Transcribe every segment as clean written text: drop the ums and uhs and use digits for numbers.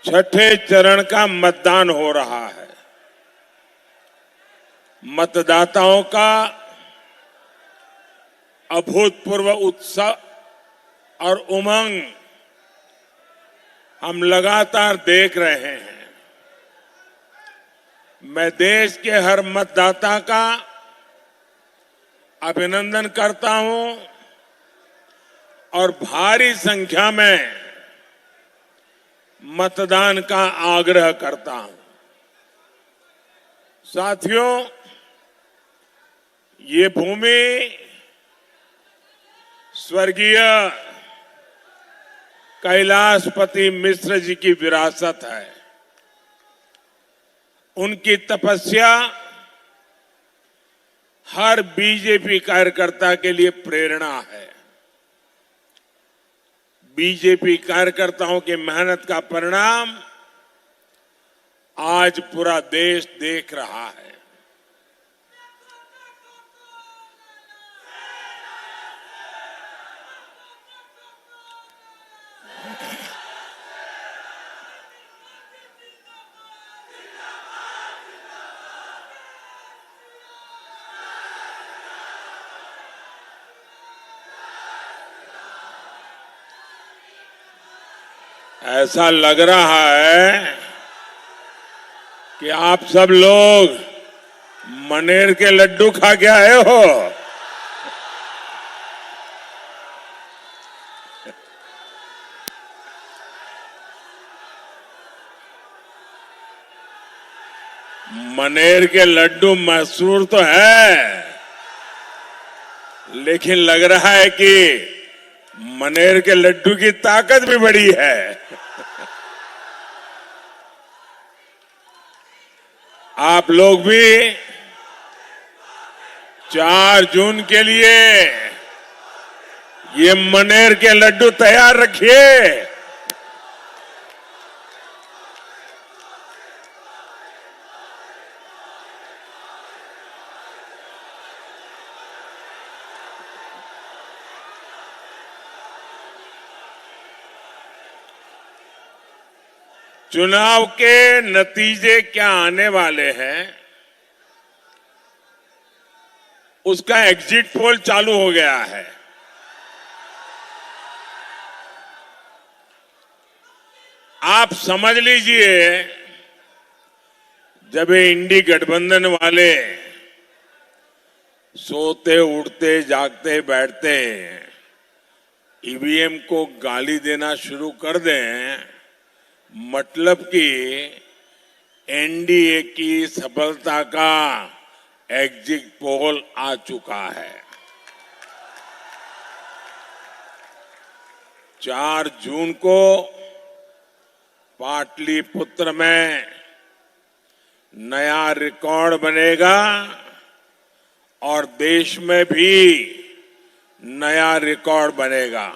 छठे चरण का मतदान हो रहा है। मतदाताओं का अभूतपूर्व उत्साह और उमंग हम लगातार देख रहे हैं। मैं देश के हर मतदाता का अभिनंदन करता हूं और भारी संख्या में मतदान का आग्रह करता हूं। साथियों, ये भूमि स्वर्गीय कैलाशपति मिश्र जी की विरासत है। उनकी तपस्या हर बीजेपी कार्यकर्ता के लिए प्रेरणा है। बीजेपी कार्यकर्ताओं की मेहनत का परिणाम आज पूरा देश देख रहा है। ऐसा लग रहा है कि आप सब लोग मनेर के लड्डू खा के आए हो। मनेर के लड्डू मशहूर तो है, लेकिन लग रहा है कि मनेर के लड्डू की ताकत भी बड़ी है। आप लोग भी 4 जून के लिए ये मनेर के लड्डू तैयार रखिए। चुनाव के नतीजे क्या आने वाले हैं, उसका एग्जिट पोल चालू हो गया है। आप समझ लीजिए, जब ये इंडी गठबंधन वाले सोते उठते जागते बैठते ईवीएम को गाली देना शुरू कर दें, मतलब कि एनडीए की सफलता का एग्जिट पोल आ चुका है। 4 जून को पाटलिपुत्र में नया रिकॉर्ड बनेगा और देश में भी नया रिकॉर्ड बनेगा।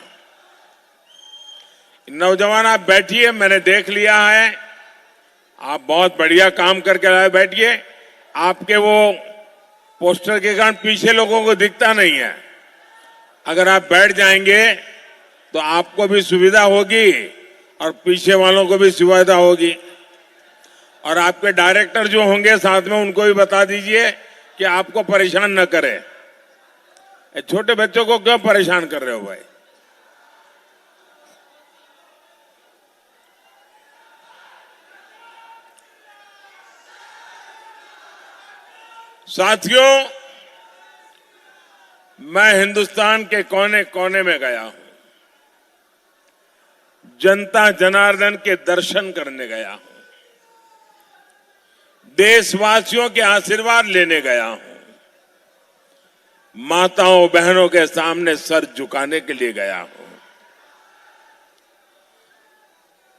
नौजवान, आप बैठिए, मैंने देख लिया है, आप बहुत बढ़िया काम करके लाए। बैठिए। आपके वो पोस्टर के कारण पीछे लोगों को दिखता नहीं है। अगर आप बैठ जाएंगे तो आपको भी सुविधा होगी और पीछे वालों को भी सुविधा होगी। और आपके डायरेक्टर जो होंगे साथ में, उनको भी बता दीजिए कि आपको परेशान न करें। छोटे बच्चों को क्यों परेशान कर रहे हो भाई? साथियों, मैं हिंदुस्तान के कोने कोने में गया हूं, जनता जनार्दन के दर्शन करने गया हूं, देशवासियों के आशीर्वाद लेने गया हूं, माताओं बहनों के सामने सर झुकाने के लिए गया हूं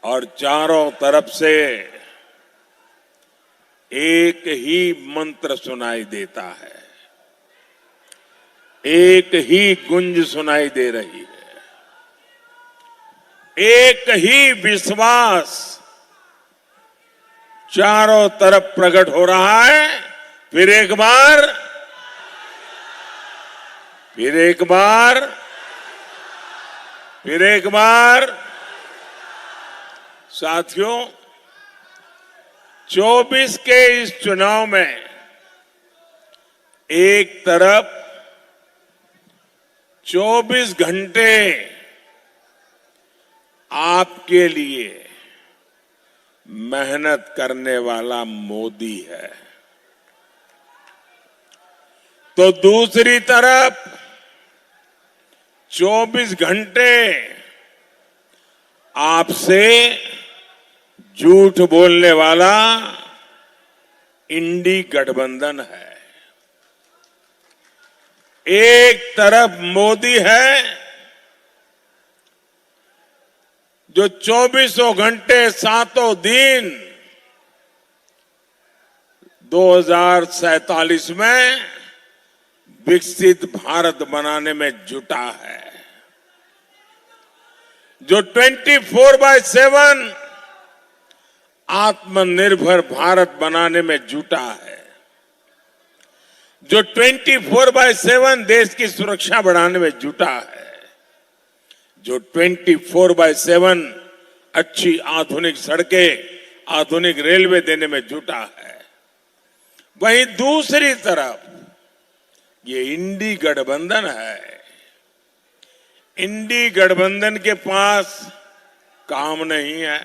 और चारों तरफ से एक ही मंत्र सुनाई देता है, एक ही गुंज सुनाई दे रही है, एक ही विश्वास चारों तरफ प्रकट हो रहा है। फिर एक बार, फिर एक बार, फिर एक बार, साथियों, 24 के इस चुनाव में एक तरफ 24 घंटे आपके लिए मेहनत करने वाला मोदी है, तो दूसरी तरफ 24 घंटे आपसे झूठ बोलने वाला इंडी गठबंधन है। एक तरफ मोदी है जो 24 घंटे सातों दिन 2047 में विकसित भारत बनाने में जुटा है, जो 24/7 आत्मनिर्भर भारत बनाने में जुटा है, जो 24/7 देश की सुरक्षा बढ़ाने में जुटा है, जो 24/7 अच्छी आधुनिक सड़कें, आधुनिक रेलवे देने में जुटा है। वहीं दूसरी तरफ ये इंडी गठबंधन है। इंडी गठबंधन के पास काम नहीं है,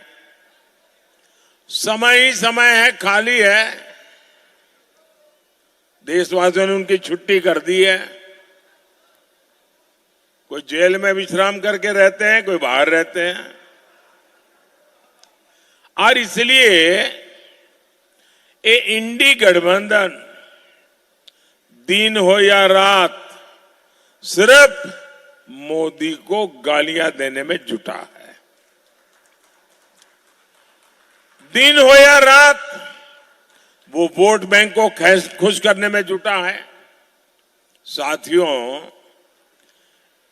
समय ही समय है, खाली है। देशवासियों ने उनकी छुट्टी कर दी है। कोई जेल में विश्राम करके रहते हैं, कोई बाहर रहते हैं, और इसलिए ये इंडी गठबंधन दिन हो या रात सिर्फ मोदी को गालियां देने में जुटा है। दिन हो या रात वो वोट बैंक को खुश करने में जुटा है। साथियों,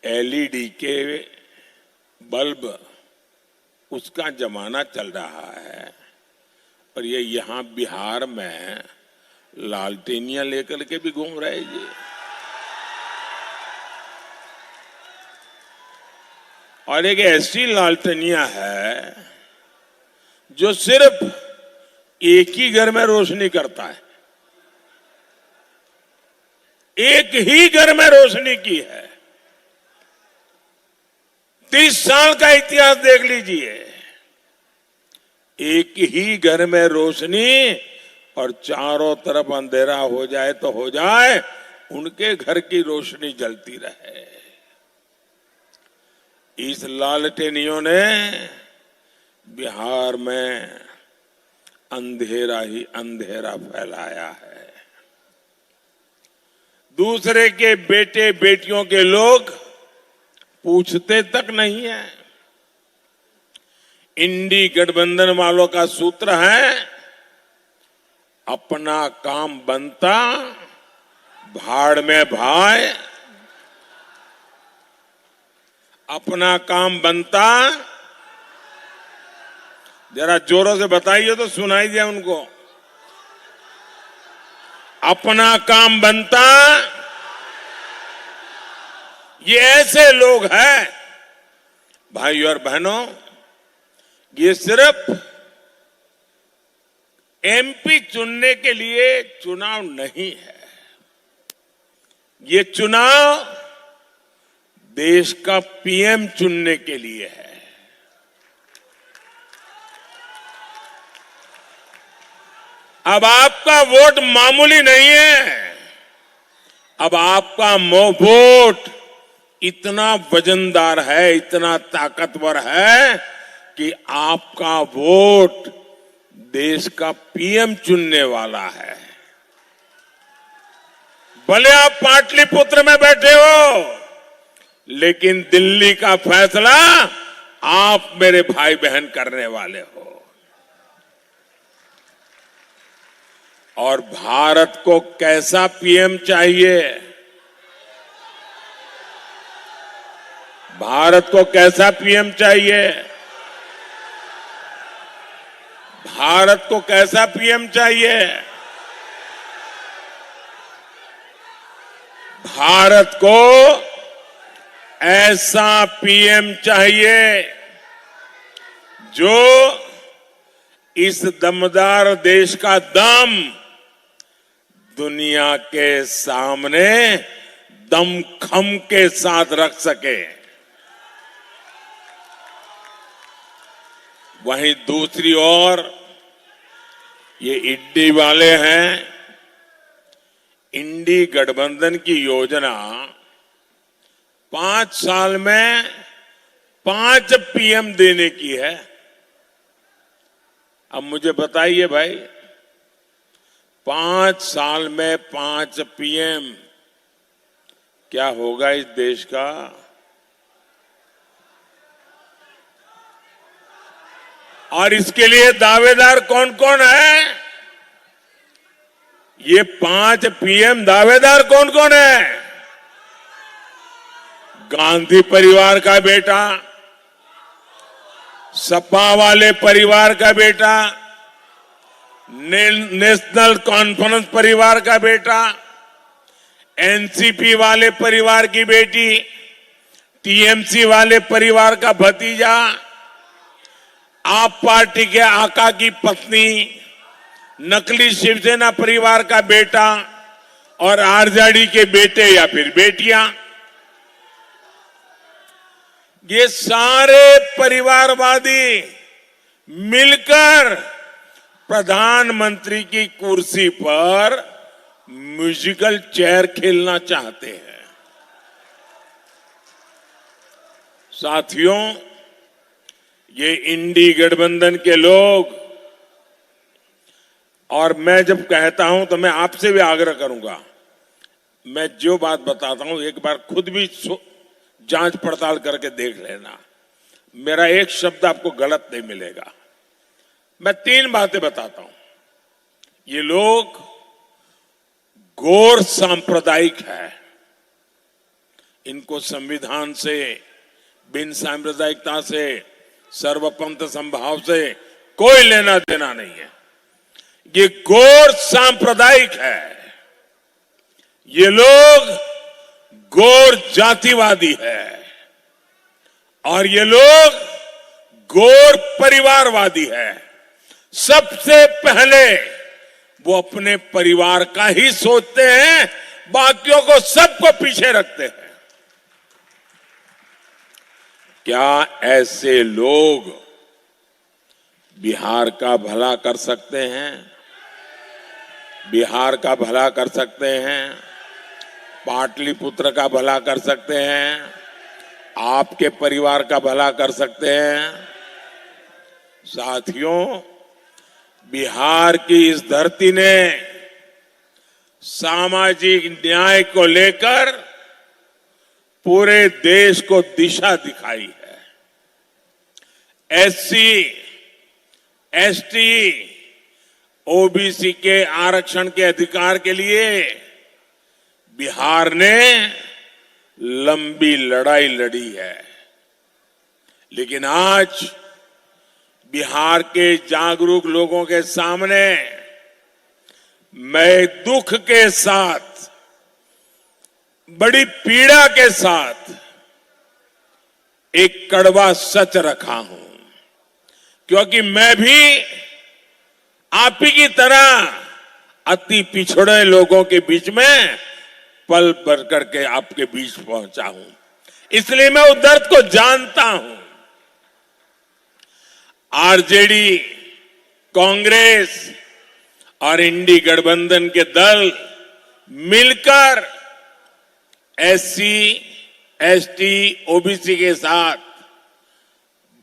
एलईडी के बल्ब उसका जमाना चल रहा है, और ये यहां बिहार में लालटेनियां लेकर के भी घूम रहे जी। और एक ऐसी लालटेनियां है जो सिर्फ एक ही घर में रोशनी करता है, एक ही घर में रोशनी की है। 30 साल का इतिहास देख लीजिए, एक ही घर में रोशनी और चारों तरफ अंधेरा हो जाए तो हो जाए, उनके घर की रोशनी जलती रहे। इस लालटेनियों ने बिहार में अंधेरा ही अंधेरा फैलाया है। दूसरे के बेटे बेटियों के लोग पूछते तक नहीं है। इंडी गठबंधन वालों का सूत्र है, अपना काम बनता भाड़ में भाए, अपना काम बनता। जरा जोरों से बताइए तो सुनाई दिया उनको। अपना काम बनता। ये ऐसे लोग हैं भाई और बहनों, ये सिर्फ एमपी चुनने के लिए चुनाव नहीं है, ये चुनाव देश का पीएम चुनने के लिए है। अब आपका वोट मामूली नहीं है, अब आपका वोट इतना वजनदार है, इतना ताकतवर है कि आपका वोट देश का पीएम चुनने वाला है। भले आप पाटलिपुत्र में बैठे हो, लेकिन दिल्ली का फैसला आप मेरे भाई बहन करने वाले हो। और भारत को कैसा पीएम चाहिए? भारत को कैसा पीएम चाहिए? भारत को कैसा पीएम चाहिए? भारत को ऐसा पीएम चाहिए जो इस दमदार देश का दम दुनिया के सामने दमखम के साथ रख सके। वहीं दूसरी ओर ये इंडी वाले हैं। इंडी गठबंधन की योजना 5 साल में 5 पीएम देने की है। अब मुझे बताइए भाई, 5 साल में 5 पीएम क्या होगा इस देश का? और इसके लिए दावेदार कौन कौन है? ये 5 पीएम दावेदार कौन कौन है? गांधी परिवार का बेटा, सपा वाले परिवार का बेटा, नेशनल कॉन्फ्रेंस परिवार का बेटा, एनसीपी वाले परिवार की बेटी, टीएमसी वाले परिवार का भतीजा, आप पार्टी के आका की पत्नी, नकली शिवसेना परिवार का बेटा और आरजेडी के बेटे या फिर बेटियां, ये सारे परिवारवादी मिलकर प्रधानमंत्री की कुर्सी पर म्यूजिकल चेयर खेलना चाहते हैं। साथियों, ये इंडी गठबंधन के लोग, और मैं जब कहता हूं तो मैं आपसे भी आग्रह करूंगा, मैं जो बात बताता हूं एक बार खुद भी जांच पड़ताल करके देख लेना। मेरा एक शब्द आपको गलत नहीं मिलेगा। मैं 3 बातें बताता हूं। ये लोग गौर सांप्रदायिक है। इनको संविधान से, बिन सांप्रदायिकता से, सर्वपंथ संभाव से कोई लेना देना नहीं है। ये गौर सांप्रदायिक है। ये लोग गौर जातिवादी है और ये लोग गौर परिवारवादी है। सबसे पहले वो अपने परिवार का ही सोचते हैं, बाकियों को सबको पीछे रखते हैं। क्या ऐसे लोग बिहार का भला कर सकते हैं? बिहार का भला कर सकते हैं? पाटलिपुत्र का भला कर सकते हैं? आपके परिवार का भला कर सकते हैं? साथियों, बिहार की इस धरती ने सामाजिक न्याय को लेकर पूरे देश को दिशा दिखाई है। एससी, एसटी, ओबीसी के आरक्षण के अधिकार के लिए बिहार ने लंबी लड़ाई लड़ी है। लेकिन आज बिहार के जागरूक लोगों के सामने मैं दुख के साथ, बड़ी पीड़ा के साथ एक कड़वा सच रखा हूं, क्योंकि मैं भी आप ही की तरह अति पिछड़े लोगों के बीच में पल भर करके आपके बीच पहुंचा हूं। इसलिए मैं उस दर्द को जानता हूं। आरजेडी, कांग्रेस और इंडी गठबंधन के दल मिलकर एससी, एसटी, ओबीसी के साथ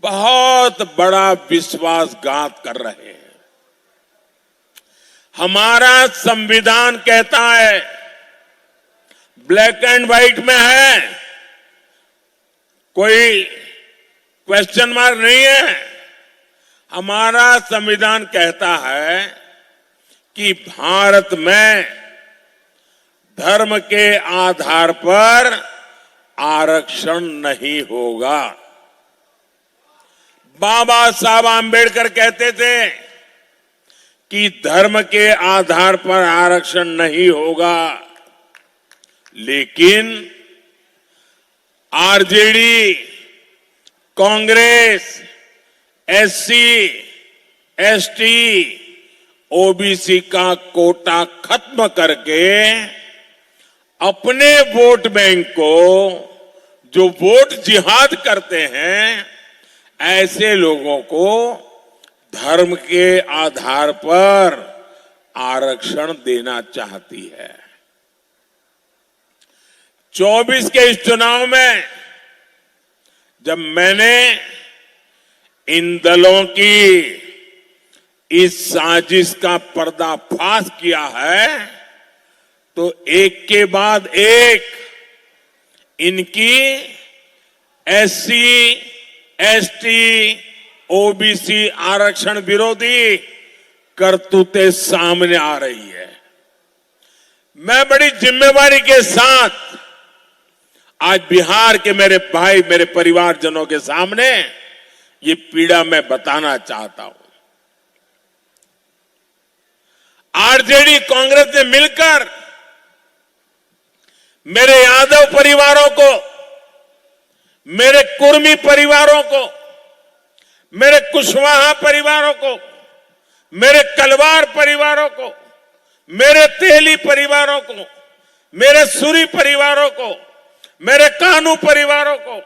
बहुत बड़ा विश्वासघात कर रहे हैं। हमारा संविधान कहता है, ब्लैक एंड व्हाइट में है, कोई क्वेश्चन मार्क नहीं है। हमारा संविधान कहता है कि भारत में धर्म के आधार पर आरक्षण नहीं होगा। बाबा साहब आंबेडकर कहते थे कि धर्म के आधार पर आरक्षण नहीं होगा, लेकिन RJD, Congress, SC, ST, OBC का कोटा खत्म करके अपने वोट बैंक को जो वोट जिहाद करते हैं ऐसे लोगों को धर्म के आधार पर आरक्षण देना चाहती है। 24 के इस चुनाव में जब मैंने इन दलों की इस साजिश का पर्दाफाश किया है तो एक के बाद एक इनकी एससी, एसटी, ओबीसी आरक्षण विरोधी करतूतें सामने आ रही है। मैं बड़ी जिम्मेवारी के साथ आज बिहार के मेरे भाई, मेरे परिवारजनों के सामने ये पीड़ा मैं बताना चाहता हूं। आरजेडी कांग्रेस ने मिलकर मेरे यादव परिवारों को, मेरे कुर्मी परिवारों को, मेरे कुशवाहा परिवारों को, मेरे कलवार परिवारों को, मेरे तेली परिवारों को, मेरे सूरी परिवारों को, मेरे कानू परिवारों को,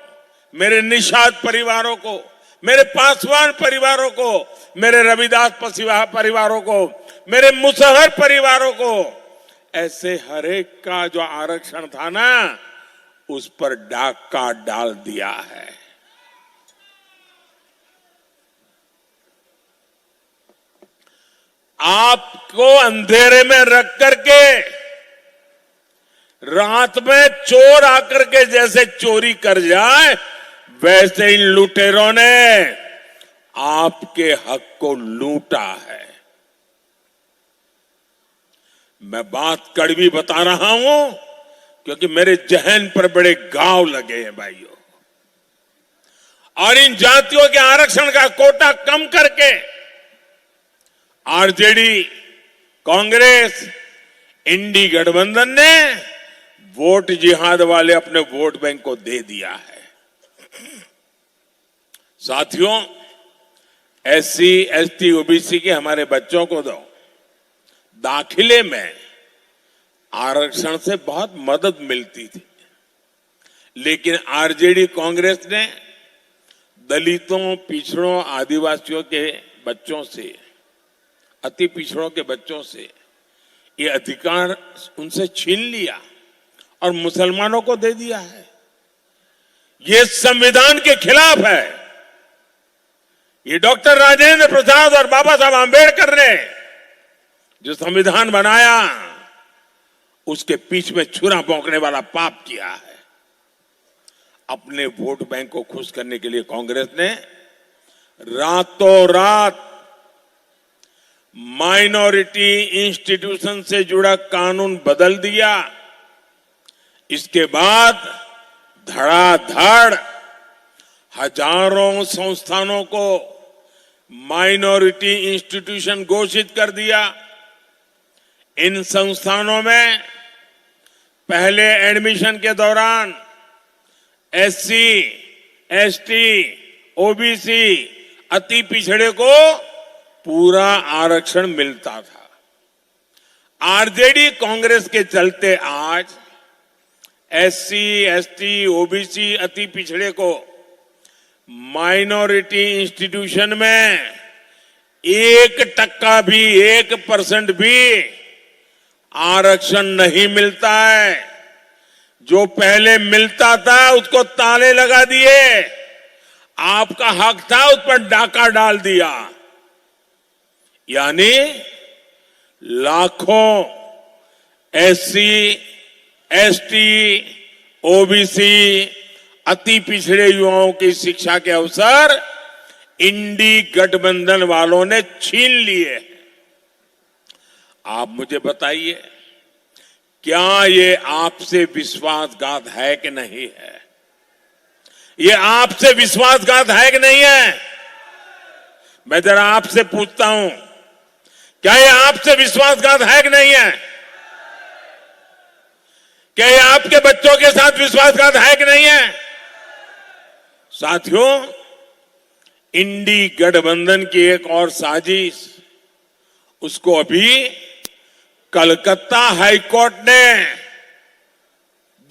मेरे निषाद परिवारों को, मेरे पासवान परिवारों को, मेरे रविदास पसीवाहा परिवारों को, मेरे मुसहर परिवारों को, ऐसे हरेक का जो आरक्षण था ना उस पर डाका डाल दिया है। आपको अंधेरे में रख करके रात में चोर आकर के जैसे चोरी कर जाए वैसे इन लुटेरों ने आपके हक को लूटा है। मैं बात कड़वी बता रहा हूं क्योंकि मेरे जहन पर बड़े घाव लगे हैं भाइयों। और इन जातियों के आरक्षण का कोटा कम करके आरजेडी, कांग्रेस, इंडी गठबंधन ने वोट जिहाद वाले अपने वोट बैंक को दे दिया है। साथियों, एससी, एसटी, ओबीसी के हमारे बच्चों को दो दाखिले में आरक्षण से बहुत मदद मिलती थी, लेकिन आरजेडी कांग्रेस ने दलितों, पिछड़ों, आदिवासियों के बच्चों से, अति पिछड़ों के बच्चों से ये अधिकार उनसे छीन लिया और मुसलमानों को दे दिया है। ये संविधान के खिलाफ है। ये डॉक्टर राजेंद्र प्रसाद और बाबा साहब आंबेडकर ने जो संविधान बनाया उसके पीछ में छुरा भोंकने वाला पाप किया है। अपने वोट बैंक को खुश करने के लिए कांग्रेस ने रातों रात माइनॉरिटी इंस्टीट्यूशन से जुड़ा कानून बदल दिया। इसके बाद धड़ाधड़ हजारों संस्थानों को माइनॉरिटी इंस्टीट्यूशन घोषित कर दिया। इन संस्थानों में पहले एडमिशन के दौरान एससी, एसटी, ओबीसी, अति पिछड़े को पूरा आरक्षण मिलता था। आरजेडी कांग्रेस के चलते आज एससी, एसटी, ओबीसी, अति पिछड़े को माइनॉरिटी इंस्टीट्यूशन में 1% भी, 1% भी आरक्षण नहीं मिलता है। जो पहले मिलता था उसको ताले लगा दिए, आपका हक था उस पर डाका डाल दिया। यानी लाखों एससी, एसटी, ओबीसी, अति पिछड़े युवाओं की शिक्षा के अवसर इंडी गठबंधन वालों ने छीन लिए। आप मुझे बताइए, क्या ये आपसे विश्वासघात है कि नहीं है? ये आपसे विश्वासघात है कि नहीं है? मैं जरा आपसे पूछता हूं, क्या ये आपसे विश्वासघात है कि नहीं है? क्या ये आपके बच्चों के साथ विश्वासघात है कि नहीं है? साथियों, इंडी गठबंधन की एक और साजिश, उसको अभी कलकत्ता हाईकोर्ट ने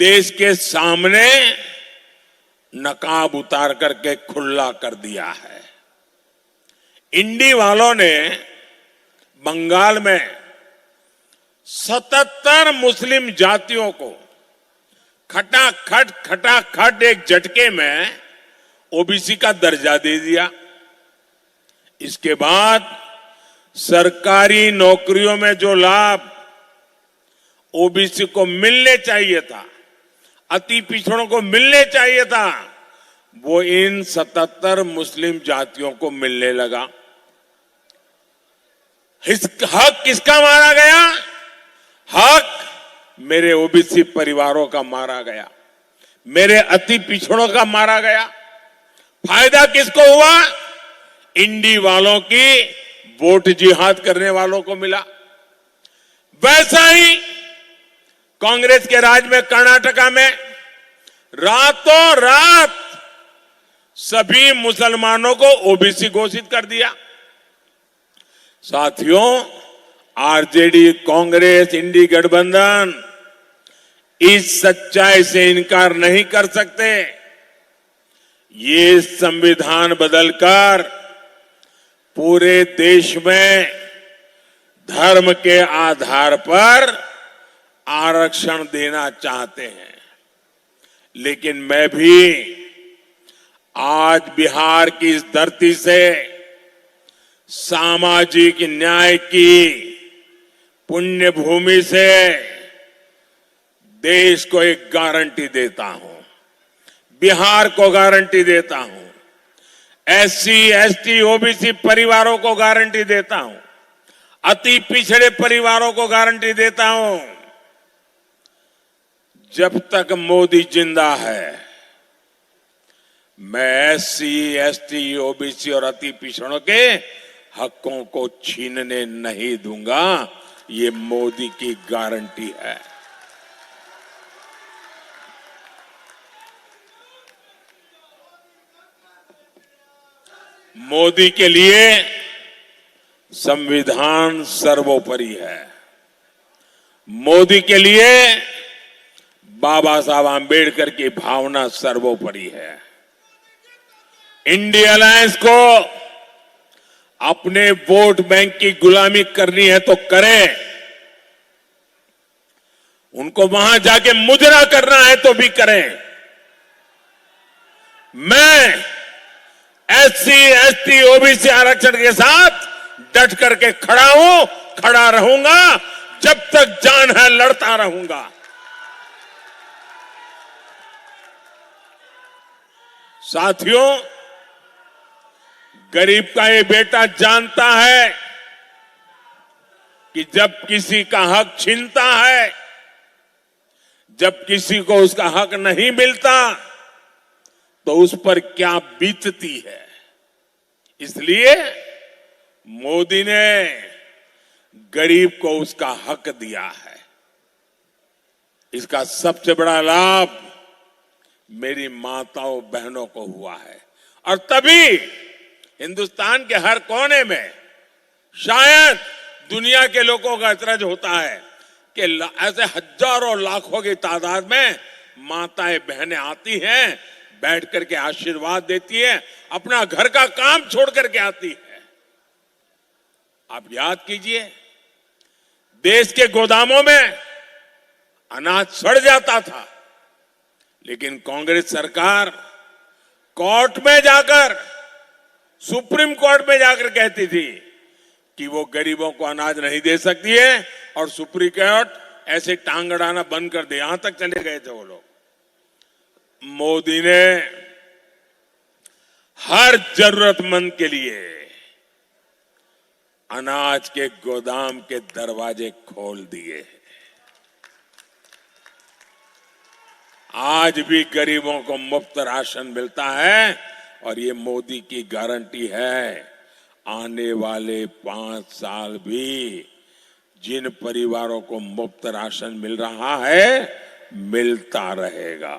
देश के सामने नकाब उतार करके खुला कर दिया है। इंडी वालों ने बंगाल में 77 मुस्लिम जातियों को खटाखट एक झटके में ओबीसी का दर्जा दे दिया। इसके बाद सरकारी नौकरियों में जो लाभ ओबीसी को मिलने चाहिए था, अति पिछड़ों को मिलने चाहिए था, वो इन 77 मुस्लिम जातियों को मिलने लगा। हक किसका मारा गया? हक मेरे ओबीसी परिवारों का मारा गया, मेरे अति पिछड़ों का मारा गया। फायदा किसको हुआ? इंडी वालों की वोट जिहाद करने वालों को मिला। वैसा ही कांग्रेस के राज में कर्नाटका में रातों रात सभी मुसलमानों को ओबीसी घोषित कर दिया। साथियों, आरजेडी, कांग्रेस, इंडी गठबंधन इस सच्चाई से इनकार नहीं कर सकते। ये संविधान बदलकर पूरे देश में धर्म के आधार पर आरक्षण देना चाहते हैं। लेकिन मैं भी आज बिहार की इस धरती से सामाजिक न्याय की पुण्य भूमि से देश को एक गारंटी देता हूं, बिहार को गारंटी देता हूं, एससी, एसटी, ओबीसी परिवारों को गारंटी देता हूं, अति पिछड़े परिवारों को गारंटी देता हूं, जब तक मोदी जिंदा है मैं एससी, एसटी, ओबीसी और अति पिछड़ों के हकों को छीनने नहीं दूंगा। ये मोदी की गारंटी है। मोदी के लिए संविधान सर्वोपरि है। मोदी के लिए बाबा साहब आंबेडकर की भावना सर्वोपरि है। इंडिया अलायंस को अपने वोट बैंक की गुलामी करनी है तो करें, उनको वहां जाके मुजरा करना है तो भी करें। मैं एससी, एसटी, ओबीसी आरक्षण के साथ डट करके खड़ा हूं, खड़ा रहूंगा, जब तक जान है लड़ता रहूंगा। साथियों, गरीब का ये बेटा जानता है कि जब किसी का हक छीनता है, जब किसी को उसका हक नहीं मिलता तो उस पर क्या बीतती है। इसलिए मोदी ने गरीब को उसका हक दिया है। इसका सबसे बड़ा लाभ मेरी माताओं बहनों को हुआ है। और तभी हिंदुस्तान के हर कोने में शायद दुनिया के लोगों का अचरज होता है कि ऐसे हजारों लाखों की तादाद में माताएं बहनें आती हैं, बैठ करके आशीर्वाद देती हैं, अपना घर का काम छोड़ करके आती है। आप याद कीजिए, देश के गोदामों में अनाज सड़ जाता था, लेकिन कांग्रेस सरकार कोर्ट में जाकर, सुप्रीम कोर्ट में जाकर कहती थी कि वो गरीबों को अनाज नहीं दे सकती है, और सुप्रीम कोर्ट ऐसे टांग अड़ाना बंद कर दे, यहां तक चले गए थे वो लोग। मोदी ने हर जरूरतमंद के लिए अनाज के गोदाम के दरवाजे खोल दिए। आज भी गरीबों को मुफ्त राशन मिलता है, और ये मोदी की गारंटी है। आने वाले 5 साल भी जिन परिवारों को मुफ्त राशन मिल रहा है, मिलता रहेगा।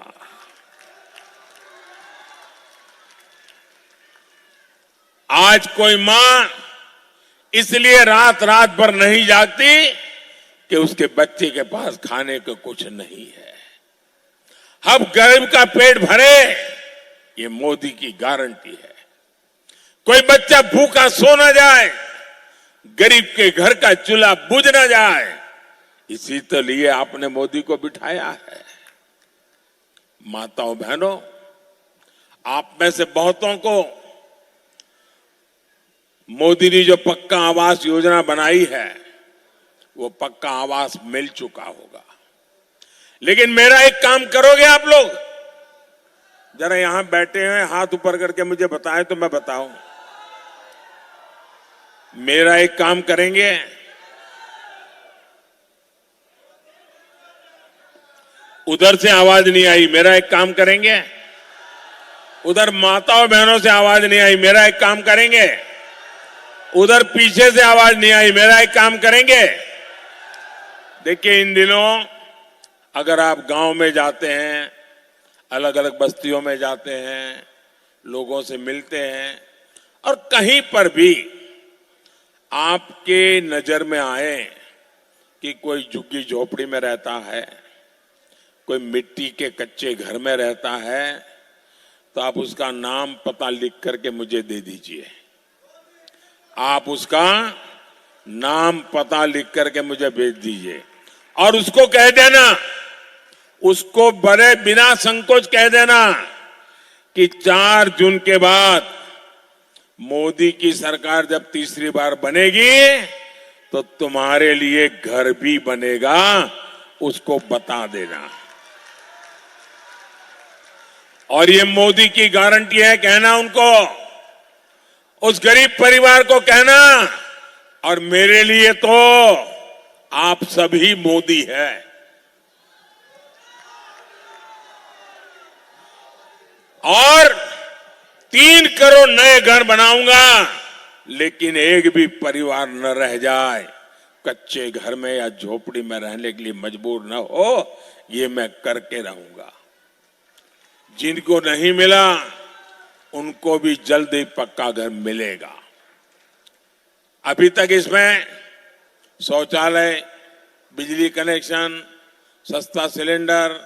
आज कोई मां इसलिए रात रात भर नहीं जागती कि उसके बच्चे के पास खाने को कुछ नहीं है। अब गरीब का पेट भरे, ये मोदी की गारंटी है। कोई बच्चा भूखा सो न जाए, गरीब के घर का चूल्हा बुझ न जाए, इसी तो लिए आपने मोदी को बिठाया है। माताओं बहनों, आप में से बहुतों को मोदी ने जो पक्का आवास योजना बनाई है, वो पक्का आवास मिल चुका होगा। लेकिन मेरा एक काम करोगे आप लोग? जरा यहां बैठे हैं, हाथ ऊपर करके मुझे बताएं तो मैं बताऊं। मेरा एक काम करेंगे? उधर से आवाज नहीं आई, मेरा एक काम करेंगे? उधर माताओं बहनों से आवाज नहीं आई, मेरा एक काम करेंगे? उधर पीछे से आवाज नहीं आई, मेरा एक काम करेंगे? देखिए, इन दिनों अगर आप गांव में जाते हैं, अलग अलग बस्तियों में जाते हैं, लोगों से मिलते हैं, और कहीं पर भी आपके नजर में आए कि कोई झुग्गी झोपड़ी में रहता है, कोई मिट्टी के कच्चे घर में रहता है, तो आप उसका नाम पता लिख करके मुझे दे दीजिए। आप उसका नाम पता लिख करके मुझे भेज दीजिए और उसको कह देना, उसको बड़े बिना संकोच कह देना कि 4 जून के बाद मोदी की सरकार जब तीसरी बार बनेगी तो तुम्हारे लिए घर भी बनेगा, उसको बता देना। और ये मोदी की गारंटी है, कहना उनको, उस गरीब परिवार को कहना, और मेरे लिए तो आप सभी मोदी है। और 3 करोड़ नए घर बनाऊंगा, लेकिन एक भी परिवार न रह जाए, कच्चे घर में या झोपड़ी में रहने के लिए मजबूर न हो, ये मैं करके रहूंगा। जिनको नहीं मिला उनको भी जल्द ही पक्का घर मिलेगा। अभी तक इसमें शौचालय, बिजली कनेक्शन, सस्ता सिलेंडर,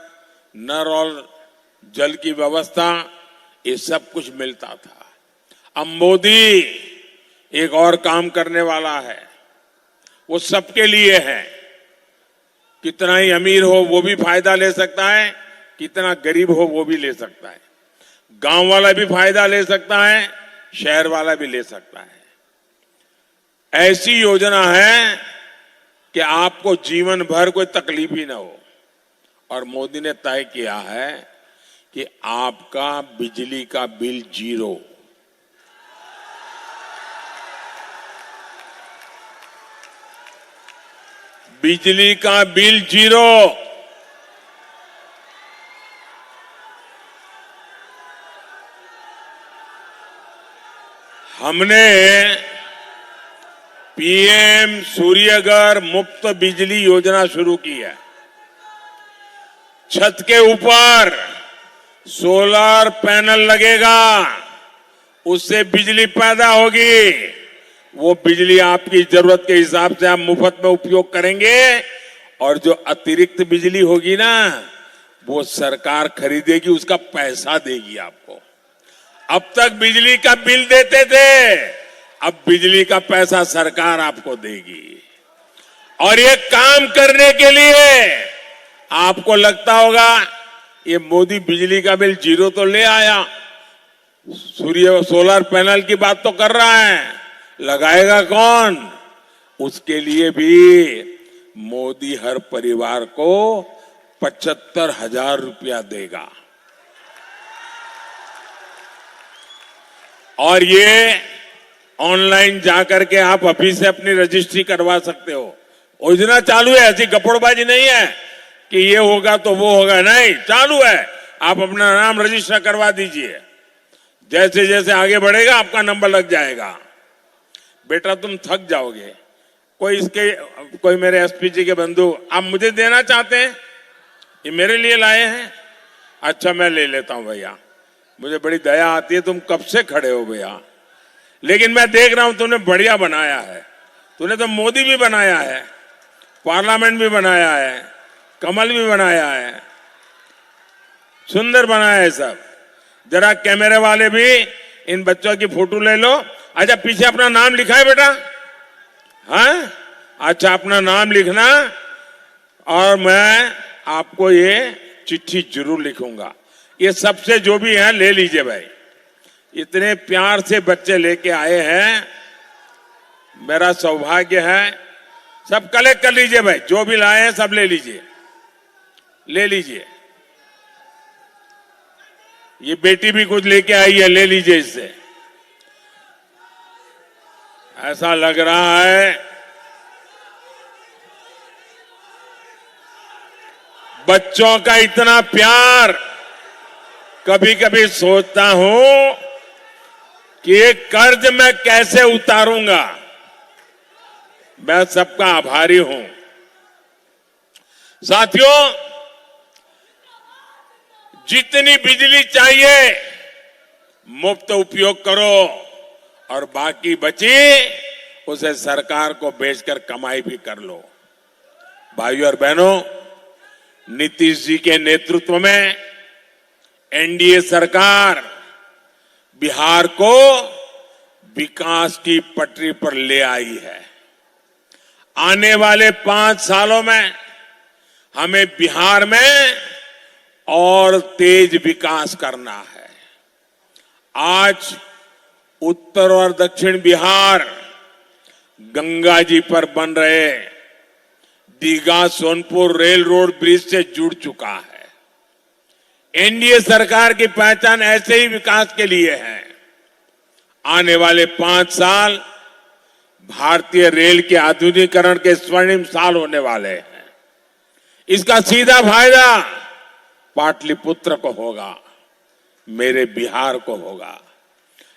नल और जल की व्यवस्था, ये सब कुछ मिलता था। अब मोदी एक और काम करने वाला है, वो सबके लिए है। कितना ही अमीर हो वो भी फायदा ले सकता है, कितना गरीब हो वो भी ले सकता है। गांव वाला भी फायदा ले सकता है, शहर वाला भी ले सकता है। ऐसी योजना है कि आपको जीवन भर कोई तकलीफ ही ना हो। और मोदी ने तय किया है कि आपका बिजली का बिल 0। बिजली का बिल 0। हमने पीएम सूर्यघर मुफ्त बिजली योजना शुरू की है। छत के ऊपर सोलर पैनल लगेगा, उससे बिजली पैदा होगी। वो बिजली आपकी जरूरत के हिसाब से आप मुफ्त में उपयोग करेंगे, और जो अतिरिक्त बिजली होगी ना, वो सरकार खरीदेगी, उसका पैसा देगी आपको। अब तक बिजली का बिल देते थे, अब बिजली का पैसा सरकार आपको देगी। और ये काम करने के लिए आपको लगता होगा ये मोदी बिजली का बिल 0 तो ले आया, सोलर पैनल की बात तो कर रहा है, लगाएगा कौन? उसके लिए भी मोदी हर परिवार को 75,000 रुपया देगा। और ये ऑनलाइन जाकर के आप अभी से अपनी रजिस्ट्री करवा सकते हो। योजना चालू है, ऐसी गपड़बाजी नहीं है कि ये होगा तो वो होगा, नहीं, चालू है। आप अपना नाम रजिस्टर करवा दीजिए, जैसे जैसे आगे बढ़ेगा आपका नंबर लग जाएगा। बेटा तुम थक जाओगे। कोई मेरे एसपी जी के बंधु, आप मुझे देना चाहते हैं, ये मेरे लिए लाए हैं? अच्छा मैं ले लेता हूं भैया, मुझे बड़ी दया आती है, तुम कब से खड़े हो भैया, लेकिन मैं देख रहा हूं तूने बढ़िया बनाया है। तूने तो मोदी भी बनाया है, पार्लियामेंट भी बनाया है, कमल भी बनाया है, सुंदर बनाया है सब। जरा कैमरे वाले भी इन बच्चों की फोटो ले लो। अच्छा, पीछे अपना नाम लिखा है बेटा? हाँ, अच्छा, अपना नाम लिखना और मैं आपको ये चिट्ठी जरूर लिखूंगा। ये सबसे जो भी है ले लीजिए भाई। इतने प्यार से बच्चे लेके आए हैं, मेरा सौभाग्य है। सब कलेक्ट कर लीजिए भाई, जो भी लाए हैं सब ले लीजिए, ले लीजिए। ये बेटी भी कुछ लेके आई है, ले लीजिए इससे। ऐसा लग रहा है बच्चों का इतना प्यार। कभी कभी सोचता हूं कि ये कर्ज मैं कैसे उतारूंगा। मैं सबका आभारी हूं। साथियों, जितनी बिजली चाहिए मुफ्त उपयोग करो और बाकी बची उसे सरकार को बेचकर कमाई भी कर लो। भाइयों और बहनों, नीतीश जी के नेतृत्व में एनडीए सरकार बिहार को विकास की पटरी पर ले आई है। आने वाले 5 सालों में हमें बिहार में और तेज विकास करना है। आज उत्तर और दक्षिण बिहार गंगा जी पर बन रहे Digha Sonpur rail road bridge से जुड़ चुका है। एनडीए सरकार की पहचान ऐसे ही विकास के लिए है। आने वाले 5 साल भारतीय रेल के आधुनिकीकरण के स्वर्णिम साल होने वाले हैं। इसका सीधा फायदा पाटलिपुत्र को होगा, मेरे बिहार को होगा।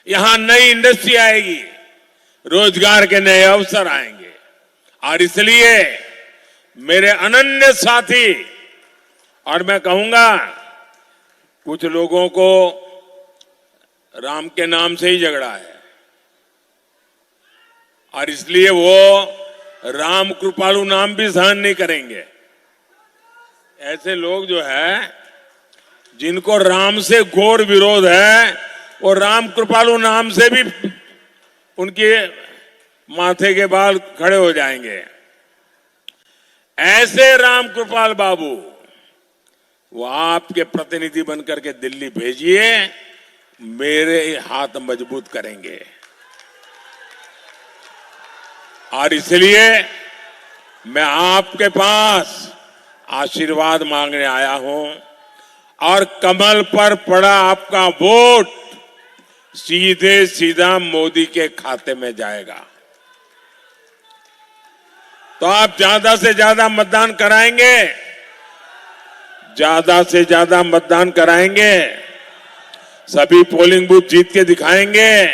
यहां नई इंडस्ट्री आएगी, रोजगार के नए अवसर आएंगे। और इसलिए मेरे अनन्य साथी, और मैं कहूंगा कुछ लोगों को राम के नाम से ही झगड़ा है और इसलिए वो राम कृपालु नाम भी सहन नहीं करेंगे। ऐसे लोग जो है जिनको राम से घोर विरोध है, वो राम कृपालु नाम से भी उनके माथे के बाल खड़े हो जाएंगे। ऐसे राम कृपाल बाबू वो आपके प्रतिनिधि बनकर के दिल्ली भेजिए, मेरे हाथ मजबूत करेंगे। और इसलिए मैं आपके पास आशीर्वाद मांगने आया हूं और कमल पर पड़ा आपका वोट सीधे सीधा मोदी के खाते में जाएगा। तो आप ज्यादा से ज्यादा मतदान कराएंगे, ज्यादा से ज्यादा मतदान कराएंगे, सभी पोलिंग बूथ जीत के दिखाएंगे,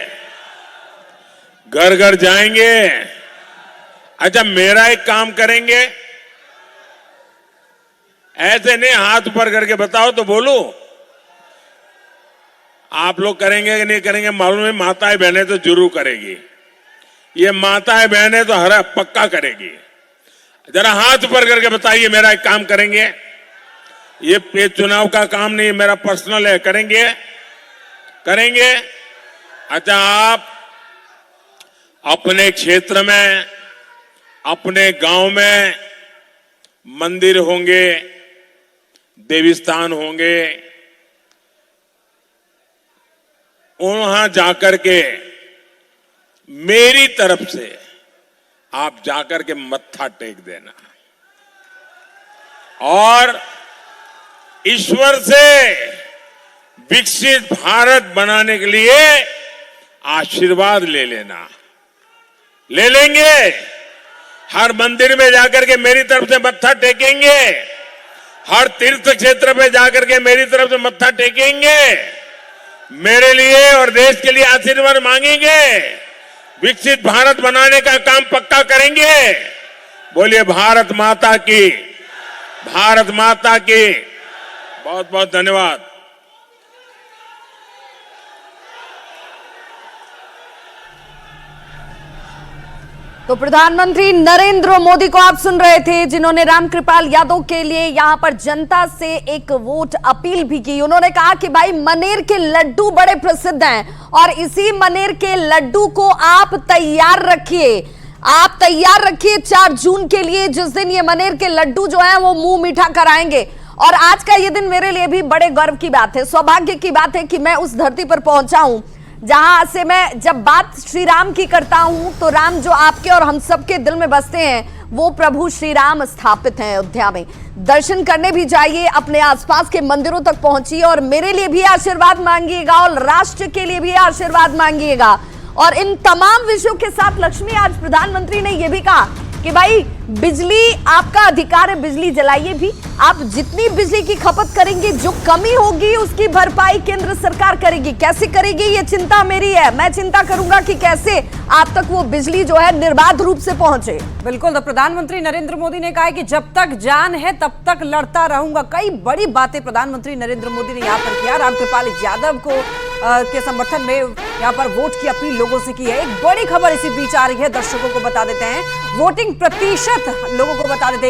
घर घर जाएंगे। अच्छा, मेरा एक काम करेंगे, ऐसे नहीं हाथ ऊपर करके बताओ तो बोलूं। आप लोग करेंगे कि नहीं करेंगे मालूम है, माताएं बहनें तो जरूर करेगी। ये माताएं बहनें तो हर पक्का करेगी। जरा हाथ ऊपर करके बताइए, मेरा एक काम करेंगे। ये चुनाव का काम नहीं, मेरा पर्सनल है, करेंगे करेंगे। अच्छा, आप अपने क्षेत्र में, अपने गांव में मंदिर होंगे, देवी स्थान होंगे, वहां जाकर के मेरी तरफ से आप जाकर के मत्था टेक देना और ईश्वर से विकसित भारत बनाने के लिए आशीर्वाद ले लेना। ले लेंगे? हर मंदिर में जाकर के मेरी तरफ से मत्था टेकेंगे, हर तीर्थ क्षेत्र पे जाकर के मेरी तरफ से मत्था टेकेंगे, मेरे लिए और देश के लिए आशीर्वाद मांगेंगे, विकसित भारत बनाने का काम पक्का करेंगे। बोलिए भारत माता की, भारत माता की। बहुत बहुत धन्यवाद। तो प्रधानमंत्री नरेंद्र मोदी को आप सुन रहे थे, जिन्होंने रामकृपाल यादव के लिए यहां पर जनता से एक वोट अपील भी की। उन्होंने कहा कि भाई मनेर के लड्डू बड़े प्रसिद्ध हैं और इसी मनेर के लड्डू को आप तैयार रखिए, आप तैयार रखिए 4 जून के लिए, जिस दिन ये मनेर के लड्डू जो है वो मुंह मीठा कराएंगे। और आज का ये दिन मेरे लिए भी बड़े गर्व की बात है, सौभाग्य की बात है कि मैं उस धरती पर पहुंचा हूं जहां से मैं जब बात श्री राम की करता हूं तो राम जो आपके और हम सबके दिल में बसते हैं वो प्रभु श्री राम स्थापित हैं अयोध्या में। दर्शन करने भी जाइए, अपने आसपास के मंदिरों तक पहुंचिए और मेरे लिए भी आशीर्वाद मांगिएगा और राष्ट्र के लिए भी आशीर्वाद मांगिएगा। और इन तमाम विषयों के साथ लक्ष्मी, आज प्रधानमंत्री ने यह भी कहा कि भाई बिजली आपका अधिकार है, बिजली जलाइए भी, आप जितनी बिजली की खपत करेंगे, जो कमी होगी उसकी भरपाई केंद्र सरकार करेगी। कैसे करेगी ये चिंता मेरी है, मैं चिंता करूंगा कि कैसे आप तक वो बिजली जो है निर्बाध रूप से पहुंचे। बिल्कुल, तो प्रधानमंत्री नरेंद्र मोदी ने कहा है कि जब तक जान है तब तक लड़ता रहूंगा। कई बड़ी बातें प्रधानमंत्री नरेंद्र मोदी ने यहाँ पर किया। रामकृपाल यादव को के समर्थन में यहाँ पर वोट की अपील लोगों से की है। एक बड़ी खबर इसी बीच आ रही है, दर्शकों को बता देते हैं, वोटिंग प्रतिशत लोगों को बता देते हैं।